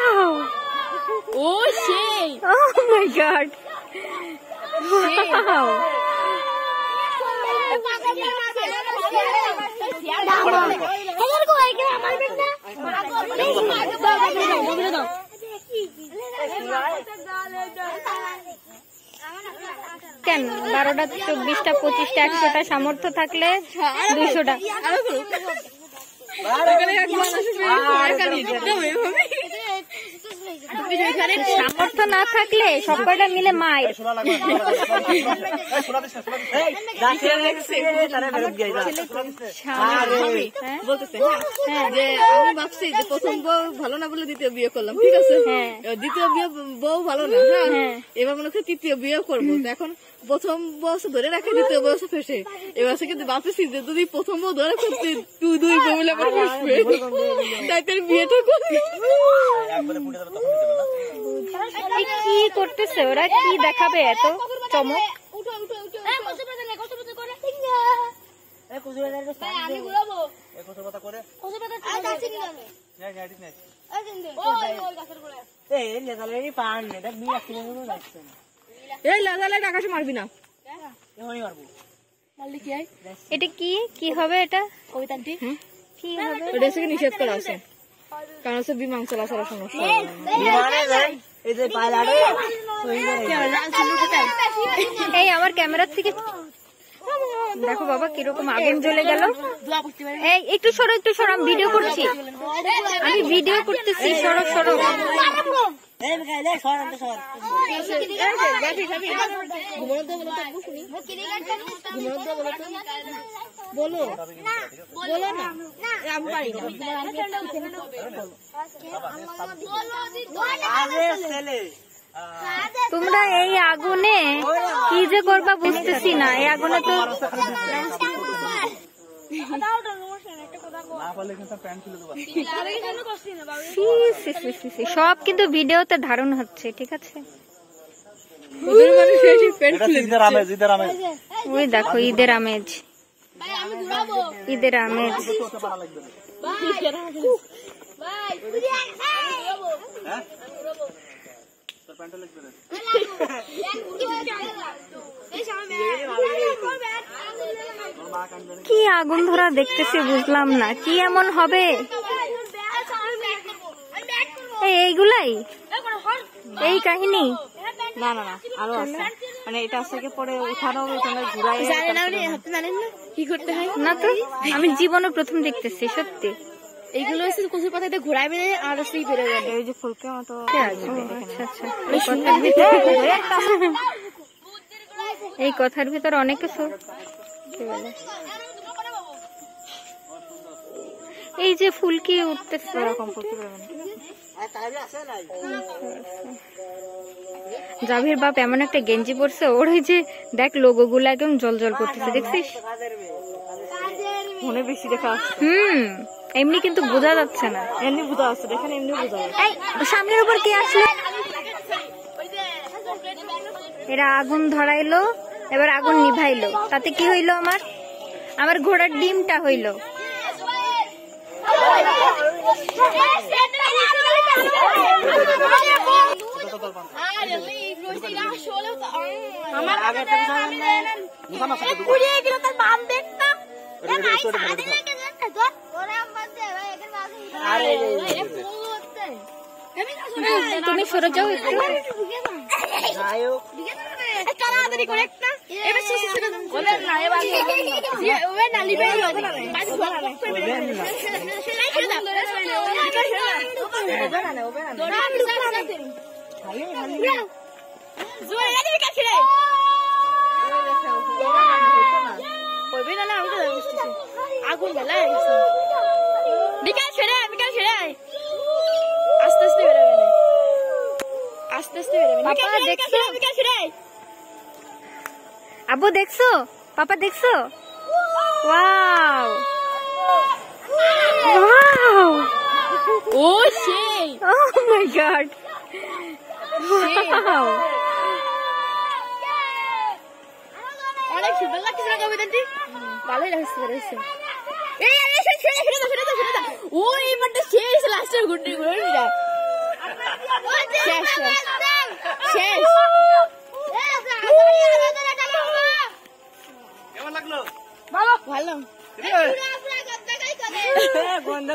Wow! Oh shit! Oh my god! Wow! কেন 12টা 24টা 25টা 100টা সামর্থ্য থাকলে 200টা সামর্থ্য না থাকলে সবকটা মিলে মায়ের আমি ভাবছি যে প্রথম বউ ভালো না বলে দ্বিতীয় বিয়ে করলাম, ঠিক আছে, দ্বিতীয় বিয়ে বউ ভালো না, হ্যাঁ এবার মনে হচ্ছে তৃতীয় বিয়ে করবো। এখন প্রথম বয়স ধরে রাখে দ্বিতীয় বয়স ফেসে, এবার কিন্তু ভাবতেছি যে যদি প্রথম বউ ধরে করতে দুই বউ মিলে আবার বসবে, তাই তার বিয়েটা করবে। কি করতেছে ওরা, কি দেখাবে এত চমক? এটা কি কি হবে? এটা কবিতাটি কি হবে? এটা নিষেধ করা আছে, কারণ হচ্ছে বিমান চলাচলের সমস্যা। এই আমার ক্যামেরার থেকে দেখো বাবা কিরকম আগুন জ্বলে গেল। এই একটু সরো, একটু সরো, আমি ভিডিও করছি, আমি ভিডিও করতেছি, সরো সরো। বলো বলো না, তোমরা এই আগুনে কি যে করবা বুঝতেছি না। এই আগুনে তো সব কিন্তু ভিডিওতে ধারণ হচ্ছে, ঠিক আছে? ওই দেখো ঈদের আমেজ, ঈদের আমেজ। কি আগুন ধরা দেখতেছি, বুঝলাম না কি এমন হবে। এইগুলাই এই কাহিনী? না না না, আরো আছে, মানে এটা থেকে পরে উঠানো হবে, ঘুরাই কি করতে হয় না তো, আমি জীবনে প্রথম দেখতেছি সত্যি। এইগুলো হচ্ছে কচুর পাতাতে ঘোরাই বেড়ে আর সেই বেড়ে যাবে, ওই যে ফুলকে মতো। আচ্ছা আচ্ছা, এই কথার ভিতর অনেক কিছু। এই যে ফুলকি উঠতেছে, এরকম ফুলকি জাভির বাপ এমন একটা গেঞ্জি পরছে, ওর ওই যে দেখ লোগো গুলো একদম জল জল করতেছে, দেখছিস? মনে বেশি দেখা। এমনি কিন্তু বোঝা যাচ্ছে না, এমনি বোঝা যাচ্ছে, দেখেন এমনি বোঝা যাচ্ছে। সামনের উপর কে আসলে? এরা আগুন ধরাইলো, এবার আগুন নিভাইলো, তাতে কি হইলো? আমার ঘোড়ার ডিমটা হইলো। তুমি সরে যাও একটু। আগুন বেলা বিকাল ছেড়ে আস্তে আস্তে বেরোবে, আস্তে আস্তে বেরোবে। আব্বু দেখছো? পাপা দেখছো? ওয়াও ওয়াও, ও সেই, ও মাই গড, ওয়াও, অনেক সুন্দর লাগছে না কবিতাটি? ভালোই লাগছে। ওই এবারটা শেষ, লাস্টের গুটি ঘুরে যায়। শেষ শেষ কেমন লাগলো? ভালো গন্ধ